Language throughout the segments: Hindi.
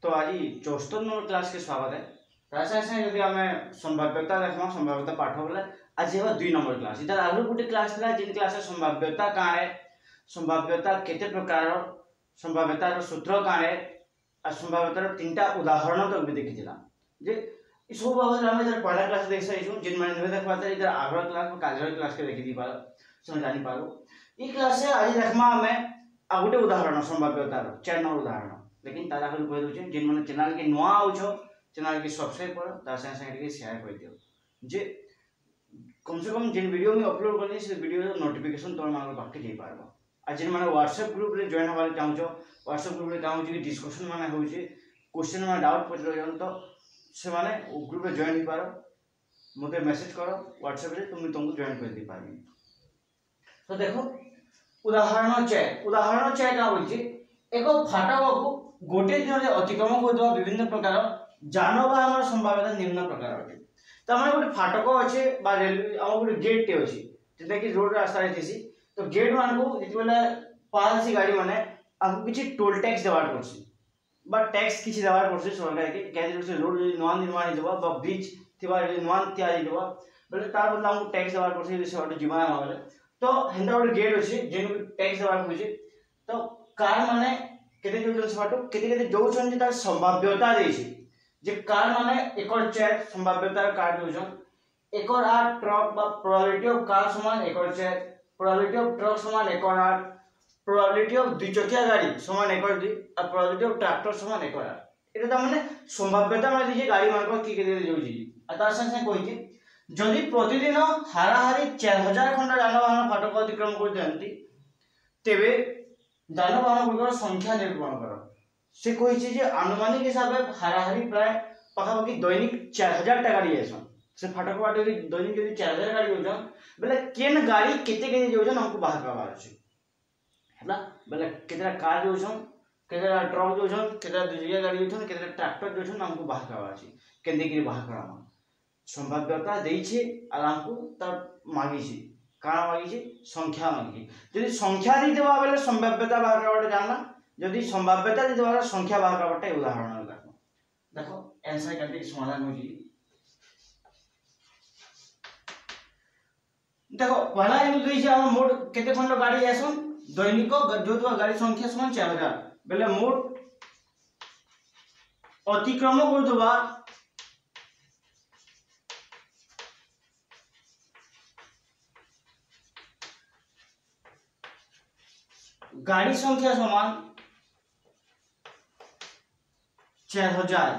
तो आज 74 नंबर क्लास के स्वागत है। ऐसे ऐसे यदि आम संभाव्यता देखा संभाव्यता पाठ बोले आज है 2 नंबर क्लास। इधर आगे गोटे क्लास था जिन क्लास संभाव्यता कहाँ है, संभाव्यता केते प्रकार, संभाव्यतार सूत्र कहाँ है, और संभाव्यतार 3टा उदाहरण तक भी देखी जे सब बाबत आम इधर पहला क्लास देख सारी जिन मैंने नहीं देखा इधर आगे क्लास काजर क्लास के देखी पार समझ जानी पारो। ये क्लास है आज देखा आम आ गोटे उदाहरण संभाव्यतार 4 नंबर उदाहरण। लेकिन तार आगे कह दूचे जिन मैंने चैनल के नुआ आउछ चैनल के सब्सक्राइब करो तार संगे संगे शेयर कर दियो जे कम से कम जिन वीडियो में अपलोड करनी से वीडियो नोटिफिकेशन तुम मान पाखे जाई पारबो। आ जिन मैंने व्हाट्सएप ग्रुप रे जॉइन होबार चाहूछो व्हाट्सएप ग्रुप रे चाहूछ कि डिस्कशन माने होउची क्वेश्चन में डाउट पचरो जन तो से माने ओ ग्रुप रे जॉइन हो पारो मते मैसेज करो व्हाट्सएप रे तुमको जॉइन कर दी पारबी। तो देखो उदाहरण 4 का होची एक फाटक को गोटे दिन में अतिक्रम कर विभिन्न प्रकार जानवाहन संभाव्यता निम्न प्रकार अटे। तो आम गोटे फाटक अच्छे रेलवे आम गोटे गेट टे अच्छी जोटा कि रोड रास्ता थी तो गेट मान को जिते पास सी गाड़ी मैंने आपको किसी टोल टैक्स देवार पड़े टैक्स किसी देवार पड़े सरकार के क्या रोड जो नुआ निर्माण हो ब्रिज थी नुआ तैयारी बोले तार बदला आमको टैक्स देवार पड़े से जीवन आम तो हेन्ता गोटे गेट अच्छे जिन टैक्स देवार पड़े। तो कार माने केते जोजन सबाटो केते जोजन तार संभाव्यता देछि जे कार माने एकर 4 संभाव्यता कार जोजन एकर 8 ट्रक बा प्रोबेबिलिटी ऑफ कार समान एकर 4 प्रोबेबिलिटी ऑफ ट्रक समान एकर 8 प्रोबेबिलिटी ऑफ दुई चकिया गाड़ी समान एकर 2 और प्रोबेबिलिटी ऑफ ट्रैक्टर समान एकर 8 एटा त माने संभाव्यता माने जे गाड़ी मान को की केते जोजी आ तार संगे कहि जदि प्रतिदिन हाराहारी 4000 खंड जानवाहन फाटक अतिक्रम कर दियंती तेबे जानवाहन गुड़िकर संख्या निर्माण कर से कही आनुमानिक हिसाब से हाराहारी प्राय पाखापाखि दैनिक 4000 गाड़ी जासन से फाटक बाट दैनिक जब 4000 गाड़ी जाऊन बोले केन गाड़ी केते जाऊन हमको बाहर करवार अच्छे है बोले केतरा कार जाऊन केतरा ट्रक जाऊन केतरा दुजिया गाड़ी जाऊन केतरा ट्रैक्टर जाऊन हमको बाहर करवार अच्छे केंदे बाहर करवा संभाव्यता देइछे और हमको तब मांगी काना मांगी संख्या मांगी यदि संख्या दी देबा बेले संभाव्यता बाहर करवाटे जानना यदि संभाव्यता दी देबा संख्या बाहर करवाटे उदाहरण देखो देखो आंसर करके समाधान हो जी। देखो पहला इन देइ छै हम मोड केते खंड गाड़ी आसन दैनिक जो तो गाड़ी संख्या समान 4000 बेले मोड अतिक्रम कर देबा गाड़ी संख्या समान 4000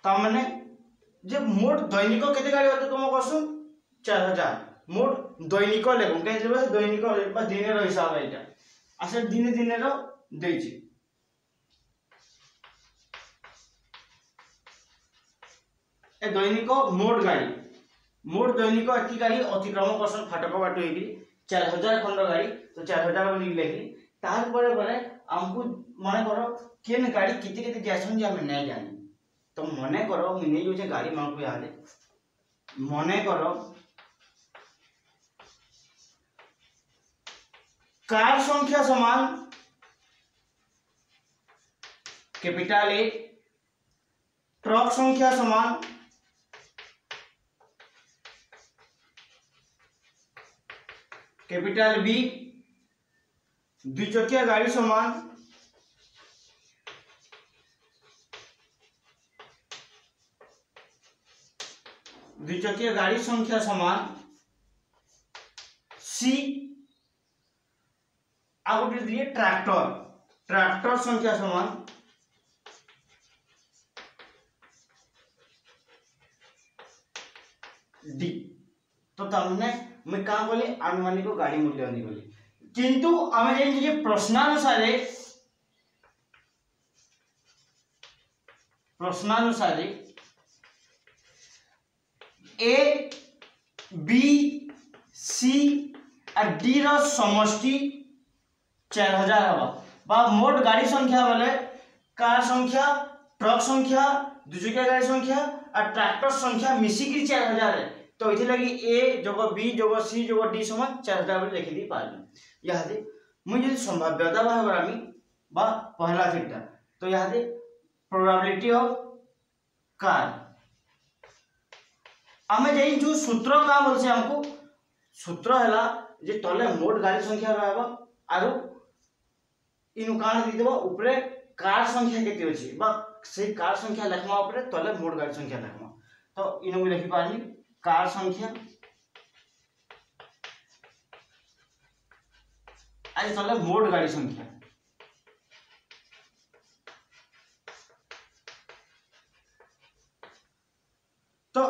तमने जब मोट दैनिक केते गाड़ी होते तुम कसु 4000 मोट दैनिक लेखु कहीं दैनिक दिन हिसाब है आसे दिन दिन देछि ए दैनिक मोट दैनिक एति गाड़ी अतिक्रम करसन फाटक बाट होगी 4000 खंड गाड़ी तो 4000 बोली लिखली तार परे परे हमको मने करो केन गाड़ी किते किते जासन जे हम नहीं जानी तो मने करो मिने जो गाड़ी मान को याले मने करो कार संख्या समान कैपिटल ए ट्रक संख्या समान कैपिटल बी द्विचकिया गाड़ी समान द्विचकिया गाड़ी संख्या समान सी आउट दिए ट्रैक्टर संख्या समान डी। तो तमने मैं कहा बोली आनुमानिक गाड़ी मूल्य नहीं बोली किंतु आम जे प्रश्नानुसार ए बी सी और डी रो समष्टि 4000 हवा मोट गाड़ी संख्या बोले कार संख्या ट्रक संख्या दुचकिया गाड़ी संख्या और ट्रैक्टर संख्या मिसिकी 4000 है तो इथे लगी ए जोग बी जोग सी जोग डी समान 4000 लिखि दी पारबी। यादे मुझे संभाव्यता बाहर करामी বা পহলা থিটা। তো ইহাদে প্রবাবিলিটি অফ কার আমি জানিছু সূত্র কা বলছে हमको সূত্র হেলা যে তলে মোট গাড়ি সংখ্যা রহবা আর ইনু কাণ দিদেব উপরে कार संख्या केते अछि बा से कार संख्या लिखमा ऊपर तले मोट गाड़ी संख्या लिखमा। तो इनु लिखि पारली कार संख्या आज तले मोट गाड़ी संख्या। तो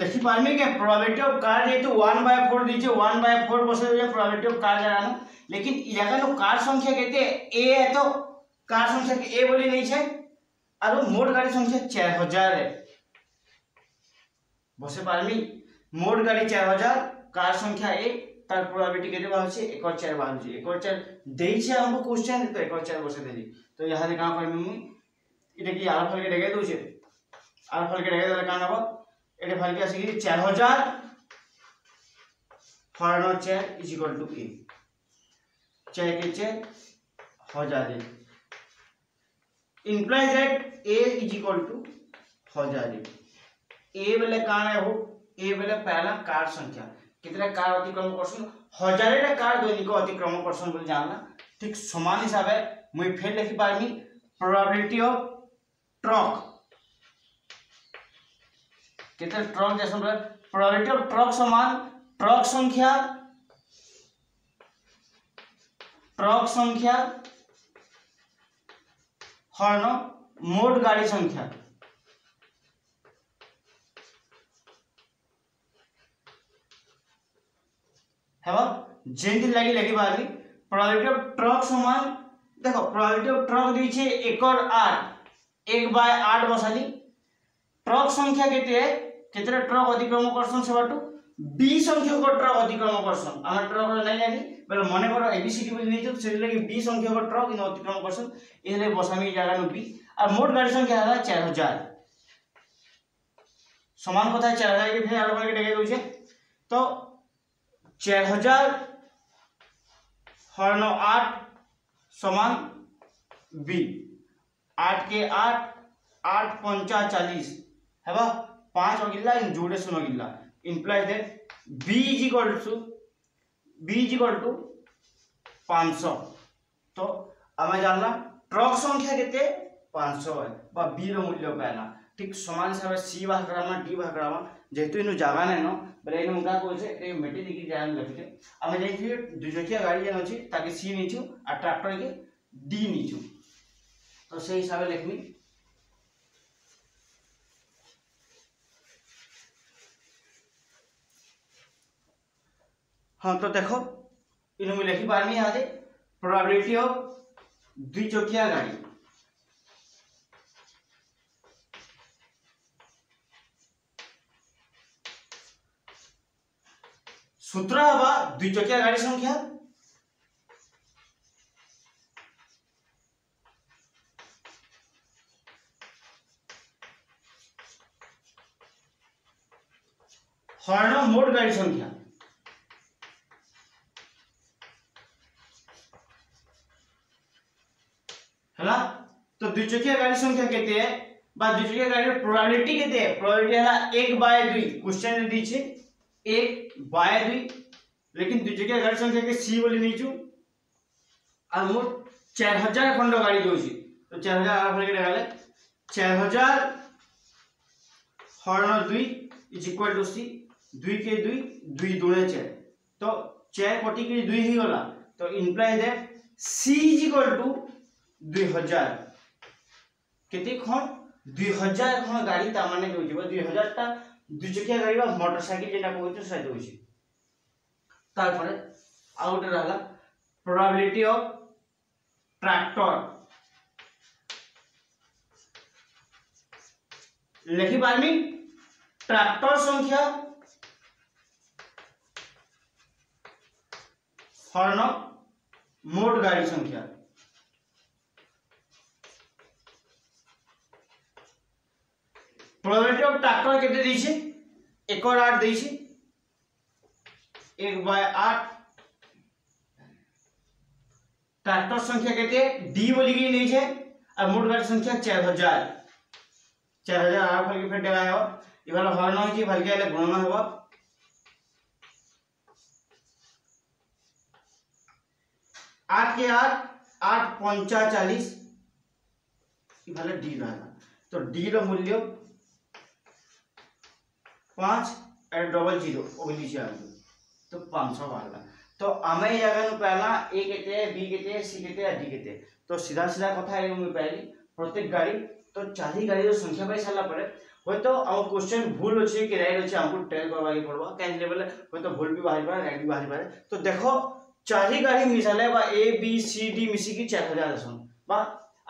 लिखि पारमी के प्रोबेबिलिटी ऑफ कार जेतु 1/4 दीचे 1/4 बसे प्रोबेबिलिटी ऑफ कार जानो, लेकिन इलाका नो कार संख्या केते ए है तो कार संख्या के ए बोली नहीं है और मोट गाड़ी संख्या 4000 है बसे पारमी मोट गाड़ी 4000 कार संख्या ए तार प्रोबेबिलिटी केते बाहुची 1/4 बाहुची 1/4 देई छे हमको क्वेश्चन तो 1/4 बसे देली। तो यहां दे का करमी मु इटे की आर फल के डेगे दोछे आर फल के डेगे देले का नबो एटे फल के आसी 4000 हरण 4 इज इक्वल टू ए 4 के 4 1000 implies that a is equal to 1000। a बेले कान है हो a बेले पहला कार संख्या कितने कार अतिक्रम करसन 1000 रे कार दैनिक अतिक्रम करसन बोल जानना ठीक समान हिसाब है मुई फेर लिखि पारमी प्रोबेबिलिटी ऑफ ट्रक कितने ट्रक जैसे प्रोबेबिलिटी ऑफ ट्रक समान ट्रक संख्या हरण मोट गाड़ी संख्या। हेबा जेंति लागि लगी बाली प्रोबेबिलिटी ऑफ ट्रक समान देखो प्रोबेबिलिटी ऑफ ट्रक दी छे 1 और 8 1/8 बसाली ट्रक संख्या केते केतरे ट्रक अतिक्रम करसन सेबाटू बी संख्यक ट्रक अतिक्रम करसन आम ट्रक नहीं जानी बोले मन करो एबीसीडी बोली नहीं तो से लगे बी संख्यक ट्रक इन अतिक्रम करसन इले बसामी जागा नु बी और मोट गाड़ी संख्या है 4000 समान कथा 4000 के फिर आलो के डेगे दोछे। तो 4000 हरण 8 समान बी 8 के 8 8 5 40 हेबा 5 अगिला इन जोड़े सुन अगिला implies that b is equal to 500। तो हमें जानला ट्रक संख्या केते 500 है बा b रो मूल्य पाना ठीक समान हिसाब से c भाग करामा d भाग करामा जेतु इनु जागा नै न बले इनु का कोसे ए मेटी दिकी जान लखते हमें जाई थी दुचकिया गाड़ी जन अछि ताकि c नीचू आ ट्रैक्टर के d नीचू। तो से हिसाब लिखमी हाँ। तो देखो इनु में लिखि पारमी आज प्रोबेबिलिटी ऑफ द्विचकिया गाड़ी सूत्र हवा द्विचकिया गाड़ी संख्या हरण मोट गाड़ी संख्या हला। तो द्विचकिया गाड़ी संख्या केते है बा द्विचकिया गाड़ी प्रोबेबिलिटी केते है प्रोबेबिलिटी हला 1/2 क्वेश्चन दी छे 1/2 लेकिन द्विचकिया गाड़ी संख्या के सी बोली नीचू और मोट 4000 खंड गाड़ी जोची। तो 4000 आर फल के डाले 4000 हरण 2 इज इक्वल टू सी 2 के 2 2 दूने 4 तो 4 कोटि के 2 ही होला। तो imply that C is equal to 2000 केते खन 2000 खन गाड़ी ता माने दोजी 2000 ता द्विचकिया गाड़ी बा मोटरसाइकिल जेना कहतो से दोजी। तार परे आउट रहला प्रोबेबिलिटी ऑफ ट्रैक्टर लिखि पारमी ट्रैक्टर संख्या हरण मोट गाड़ी संख्या। प्रोबेबिलिटी ऑफ ट्रैक्टर केते दी छे 1 और 8 दी छे 1/8 ट्रैक्टर संख्या केते डी बोली कि नहीं छे और मोट गाड़ी संख्या 4000 आर फल के फेर देगा हो इवाला हर न कि फल के ले गणना होबा 8 के 8 45 इवाला डी रहेगा तो डी रो मूल्य 5 और डबल 0 ओगली से तो 500 वाला तो आमे जगह नु पहला ए केते बी केते सी केते डी केते तो सीधा सीधा कथा है मु पहली प्रत्येक गाड़ी तो 40 गाड़ी रो संख्या पाई साला पड़े होय तो हम क्वेश्चन भूल अछि कि राइट अछि हमको टेल करबा के पड़बा कैन लेवल होय तो भूल भी बाहर बाहर राइट भी बाहर बाहर तो देखो 40 गाड़ी मिसाले बा ए बी सी डी मिसी की 4000 सन बा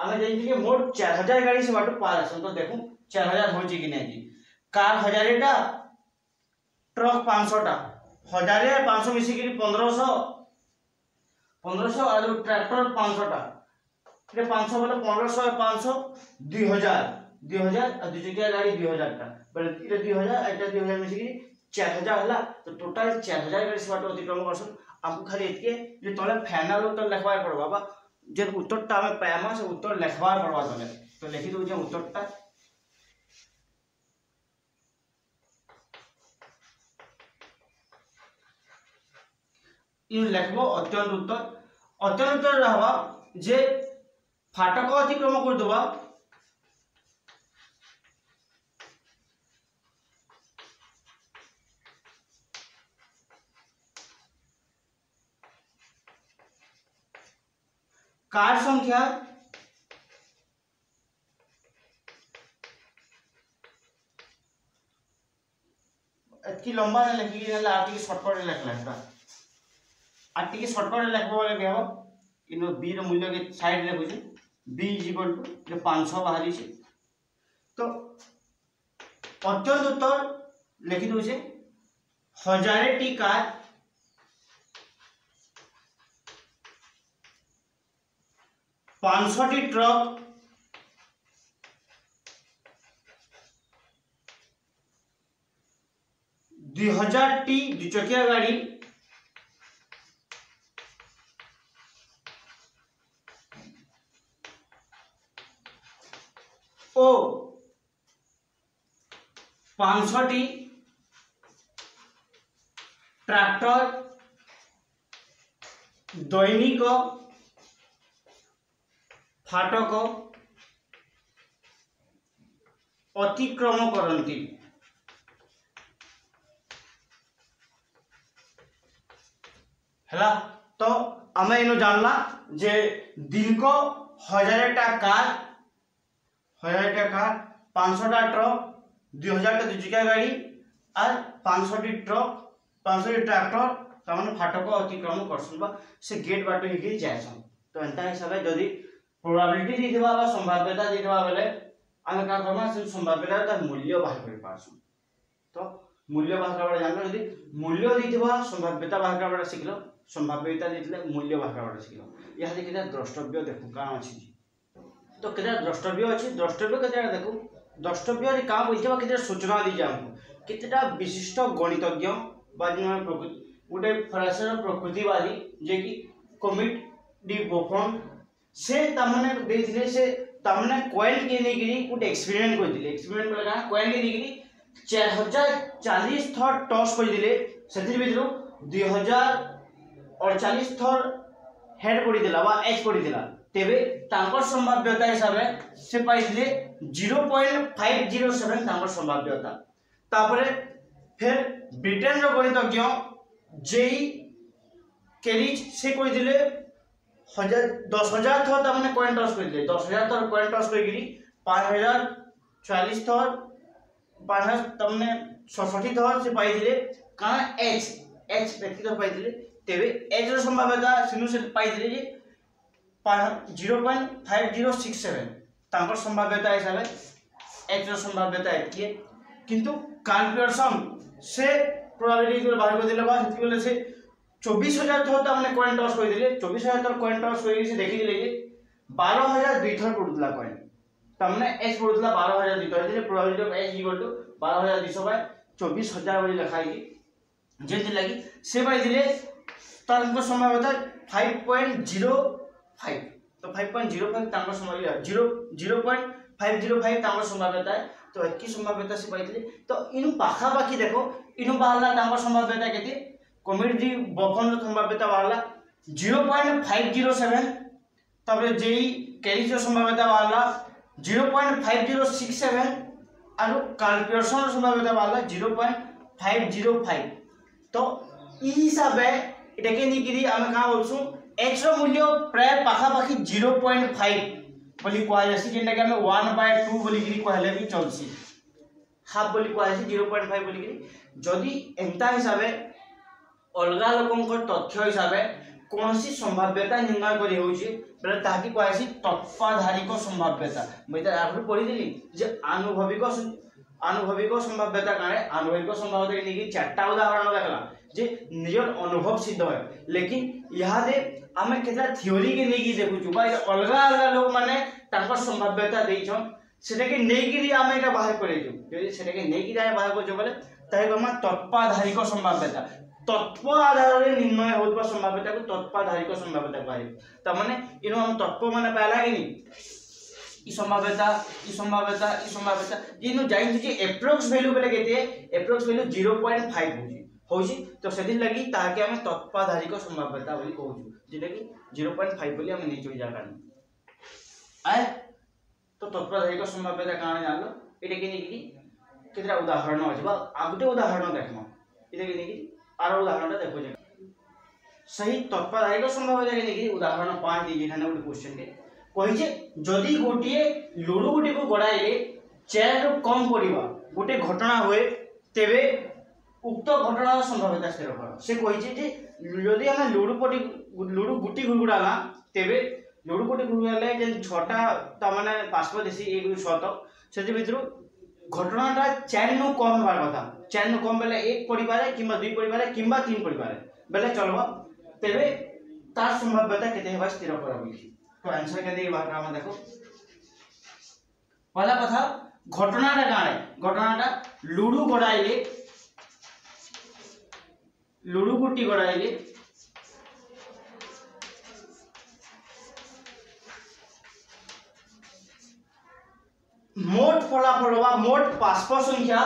आमे जानि कि मोट 4000 गाड़ी से बाटो पार सन तो देखो 4000 होची कि नै जी कार 1000 टा ट्रक 500 टा 1000 500 मिसी की 1500 और ट्रैक्टर 500 टा ये 500 बोले 1500 500 2000 और दुचकिया गाड़ी 2000 टा बोले इरे 2000 एटा 2000 मिसी की 4000 हला तो टोटल 4000 गाड़ी से बाटो अतिक्रम करसन आपको खाली एतके जे तले फाइनल उत्तर लिखवा पड़बा बा जे उत्तरटा हमें पायामा से उत्तर लिखवा पड़बा तले तो लिखि दउ जे उत्तरटा इन लिखबो अत्यंत उत्तर रहबा जे फाटक अतिक्रम कर देबा कार संख्या इतनी लंबा नहीं लिखी गई आती शॉर्टकट लिखला आटी के शॉर्टकट लिखबो वाले भी हो इनो बी रो मूल्य के साइड रे बुझे b = 500 बाहरी छे तो अत्यंत उत्तर लिखि दउ छे 1000 टी कार 500 टी ट्रक 2000 टी दुचकिया गाड़ी ओ 500 टी ट्रैक्टर दैनिक फाटक अतिक्रम करती हैला तो आमे इनो जानला जे दिन को 1000 टा कार 500 टा ट्रक 2000 टा दुचकिया गाड़ी और 500 टी ट्रक 500 टी ट्रैक्टर तमन फाटक अतिक्रम करसन बा से गेट बाटो ही जायसन तो एंता हिसाब जदी प्रोबेबिलिटी दी देबा बा संभाव्यता दी देबा बेले आमे का करबा से संभाव्यता ता मूल्य बाहर कर पासन तो मूल्य बाहर करबा जानलो यदि मूल्य दी देबा संभाव्यता बाहर करबा सिखलो संभाव्यता दिले मूल्य बाहर करबा सिखलो यहा देखिदा द्रष्टव्य देखु का अछि तो केदा द्रष्टव्य अछि द्रष्टव्य केदा देखु द्रष्टव्य रे का बोलते बा केदा सूचना दी जामु केतेटा विशिष्ट गणितज्ञ बाजिना प्रकृति उडे फ्रांसर प्रकृतिवादी जे कि कमिट डी बोफन से तमने देथिले से तमने कॉइल के नेगिरी उड एक्सपेरिमेंट कर दिले एक्सपेरिमेंट लगा कॉइल के नेगिरी 4040 थर टॉस कर दिले सेति बिजरो 2040 थर हेड पड़ी दिला बा एच पड़ी दिला तेबे तांकर संभाव्यता हिसाब से पाई दिले 0.507 तांकर संभाव्यता तापरे फिर ब्रिटेन रो गणितज्ञ जेई केरिज से कोइ दिले 10,000 थर तमने कॉइन टॉस कर दिले 10,000 थर कॉइन टॉस कर गिरी 5,040 थर 5,000 तमने 67 थर से पाई दिले का एच व्यक्ति तो पाई दिले तेबे एच रो संभाव्यता सिनु से पाई दिले जे 0.5067 तांकर संभाव्यता हिसाब एच रो संभाव्यता एतकी किंतु कैलकुलेशन से प्रोबेबिलिटी को बाहर कर दिले बा सेति बोले से 24,000 थर तमने कॉइन टॉस कर दिले 24,000 थर कॉइन टॉस कर से देखि दिले जे 12,002 थर पड़ुतला कॉइन तमने एच पड़ुतला 12,002 थर दिले probability of H equal to 12,200 by 24,000 बोली लिखाई जेति लागि से बाय दिले तांको संभाव्यता 5.0 5 तो 5.05 तांको संभाव्यता 0.505 तांको संभाव्यता है तो एकी संभाव्यता से पाइतले तो इनु पाखा बाकी देखो इनु बाहरला तांको संभाव्यता केते कम्युनिटी बफन संभाव्यता बाहरला 0.507 तबरे जेई कैरिज संभाव्यता बाहरला 0.5067 और कार्ल पियर्सन संभाव्यता बाहरला 0.505 तो ई हिसाबे एटाके निकिरी आमे का बोलसु x रो मूल्य प्राय पाखा बाकी 0.5 बोली कोआ जासी जेंटा के हमें 1/2 बोली गिरी कहले भी चलसी हाफ बोली कोआ जासी 0.5 बोली गिरी जदी एंता हिसाबे अलगा लोकंकर तथ्य हिसाबे कोनसी संभाव्यता निर्णय करी होउची बेले ताकि कोआ जासी तत्वाधारिक संभाव्यता मैं त आगु पढी देली जे आनुभविक संभाव्यता काने आनुभविक संभाव्यता निकी चारटा उदाहरण देखला जे निजर अनुभव सिद्ध है लेकिन यहाँ दे आमे केता थ्योरी के नेकी देखुछु बा अलगा अलगा लोग माने तांकर संभाव्यता देइछन सेटा के नेकी आमे एटा बाहर करेछु यदि सेटा के नेकी जाय बाहर करछु बोले ताहि हम तत्वाधारिक संभाव्यता तत्व आधार रे निर्णय होतबा संभाव्यता को तत्वाधारिक संभाव्यता कहै त माने इनो हम तत्व माने पहला कि नी ई संभाव्यता इनो जाइन जे एप्रोक्स वैल्यू बेले केते एप्रोक्स वैल्यू 0.5 होजी तो सेदिन लगी ताके हम तत्वाधारिक संभाव्यता बोली कहूछु जेटा कि 0.5 बोली हम नै चोई जाकानी आय तो तत्वाधारिक संभाव्यता काने जानलो एटा के नेकी केतरा उदाहरण अछि बा आगुटे उदाहरण देखमा एटा के नेकी आरो उदाहरण देखो जे सही तत्वाधारिक संभाव्यता के नेकी उदाहरण 5 दी जेठाने ଗୋଟେ क्वेश्चन के कहि जे जदी गोटिए लुडु गुटी को गडाइले चेयर कम पड़िबा गोटे घटना होए तेबे उक्त घटना संभाव्यता स्थिर कर से कहि जे यदि हम लुडु गुटी गुड़गुड़ाला तेबे लुडु गुटी गुड़गुड़ाले जे छटा त माने पासप देसी 1 ରୁ 6 तक सेति भितरु घटनाटा 4 नु कम होबार कथा 4 नु कम बेले 1 पड़ी पारे किबा 2 पड़ी पारे किबा 3 पड़ी पारे बेले चलबो तेबे तार संभाव्यता केते हेबा स्थिर कर बोली तो आंसर के दे बात हम देखो पहला कथा घटनाटा काने घटनाटा लुडु गडाइले लुडु गुटी गडाइले मोट फलाफल बा मोट पासप संख्या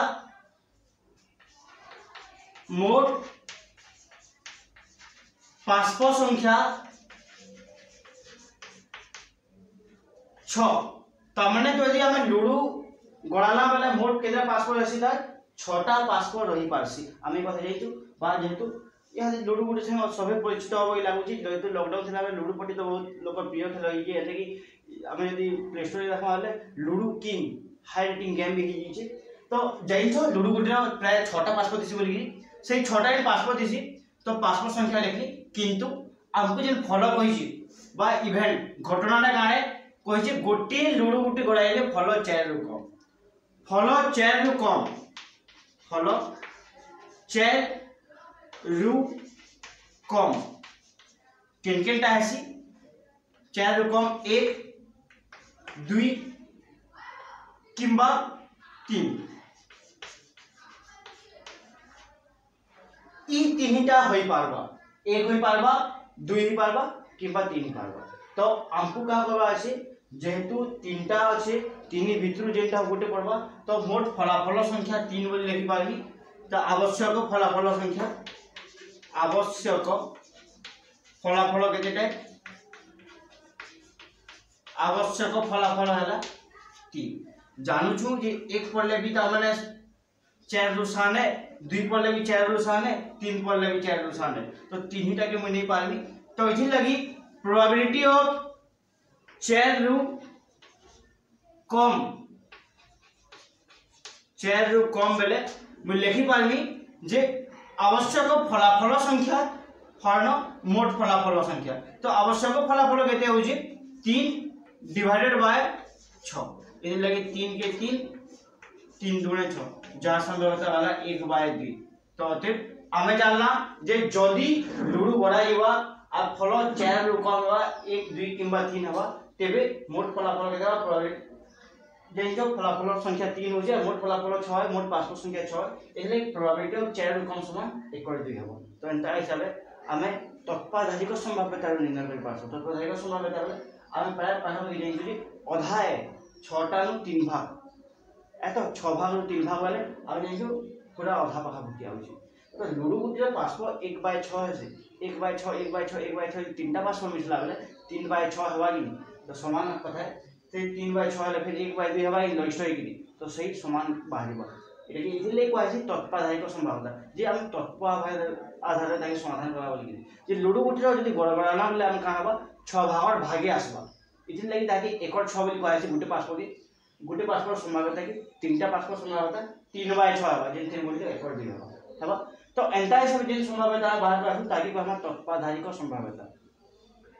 छ तमने तो यदि हम लुडु गडाला बेले मोट केतरा पासप रसी था 6टा पासप रही पारसी आमे कथा जाइतु बा जेतु या लुडु गुटी से सबे परिचित होई लागुची जेतु लॉकडाउन थिला बेले लुडु पटी तो बहुत लोक प्रिय खेल होई जे एते कि आमे यदि प्ले स्टोर रे देखा हले ludo king high rating game भी हिची तो जाइछो लुडु गुटी प्राय 6टा पासप दिसी बोली से 6टा पासप दिसी तो पासप संख्या लिखली किंतु हमको जे फल कहिची बा इवेंट घटनाटा काने कहिची गोटी लुडु गुटी गडाइले फल 4 रु कम फल 4 रु कम फल 4 रु कम केनकेनटा आसी 4 रु कम 1 2 किंबा 3 ई तीनटा होई पारबा 1 होई पारबा 2 होई पारबा किंबा 3 होई पारबा तो हमको का करबा अछि जेहेतु 3टा अछि 3 भितरु जेटा गोटे पड़बा तो मोट फलाफल संख्या 3 बोली लिखि पारबी तो आवश्यक फलाफल संख्या आवश्यक फलाफल केतेटा आवश्यक फलाफल हला 3 जानू छु जे 1 पड़ले भी त माने 4 रु साने 2 पड़ले भी 4 रु साने 3 पड़ले भी 4 रु साने तो 3टा के मुई नै पारबी तो इथि लगी प्रोबेबिलिटी ऑफ 4 रु कम बेले मुई लिखि पारबी जे आवश्यक फलाफल संख्या हरण मोट फलाफल संख्या तो आवश्यक फलाफल केते होजी 3 डिवाइडेड बाय 6 इने लगे 3 के 3 दूने 6 जहां संभाव्यता वाला 1/2 तो अतः हमें जानना जे जदी लुडु गडाइबा आ फल 4 रु कम बा 1 2 किंबा 3 हवा तेबे मोट फलाफल केते प्रोबेबिलिटी जे जो फलाफल संख्या 3 हो जाय मोट फलाफल 6 है मोट पासप संख्या 6 एले प्रोबेबिलिटी ऑफ 4 रु कम समान 1/2 हवा तो एंता हिसाबे आमे तत्पाधायिक संभाव्यता निर्णय कर पारछो। तत्पाधायिक संभाव्यता बोले आमे प्राय पाठक जानि जदि अधाए 6टा नु 3 भाग एतो 6 भाग नु 3 भाग वाले आ जानियो पूरा अधा पाखा भुति आउछि। तो लुडो गुटिर पासपो 1/6 है 1/6 1/6 1/6 तीनटा पासपो मिसला बेले 3/6 हवा कि तो समान कथा है से 3/6 हेले फिर 1/2 हवा कि लइस्ट होई कि तो सही समान बाहिरबा एटा कि इथिले को आछि तत्पाधायिक संभाव्यता जे हम तत्पाधायिक आधार ताके समाधान करा बोली जे लुडो गुटिर जदि गड़बड़ा ना बोले हम का हबा 6 भागर भागे आसबा इथिन लागि ताकि एकड़ 6 बोली कहै छै गुटे पासपोर्ट संभाव्यता कि तीनटा पासपोर्ट संभाव्यता 3/6 हवा जे 3 बोली एकड़ 2 हवा तो एंटा सब जे संभाव्यता बाहर आसु ताकि को हम तत्पाधायिक संभाव्यता।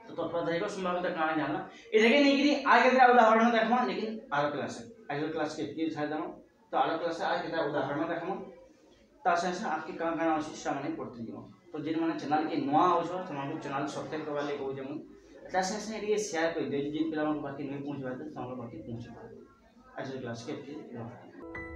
तो तत्पाधायिक संभाव्यता काना जानना एटाके नै कि आगे केटा उदाहरण देखमा लेकिन आरो क्लास के की छाय दम तो आरो क्लास आज केटा उदाहरण देखमा ता से आपके काना अछि सामने पड़ती दिनो। तो जिन माने चैनल के नवा आउछो समाज चैनल सब्सक्राइब करवा ले कहू जे ता से एटाके शेयर कर दे जिन पिला मन बाकी नहीं पहुंचबा त हमर बाकी पहुंचबा आज क्लास के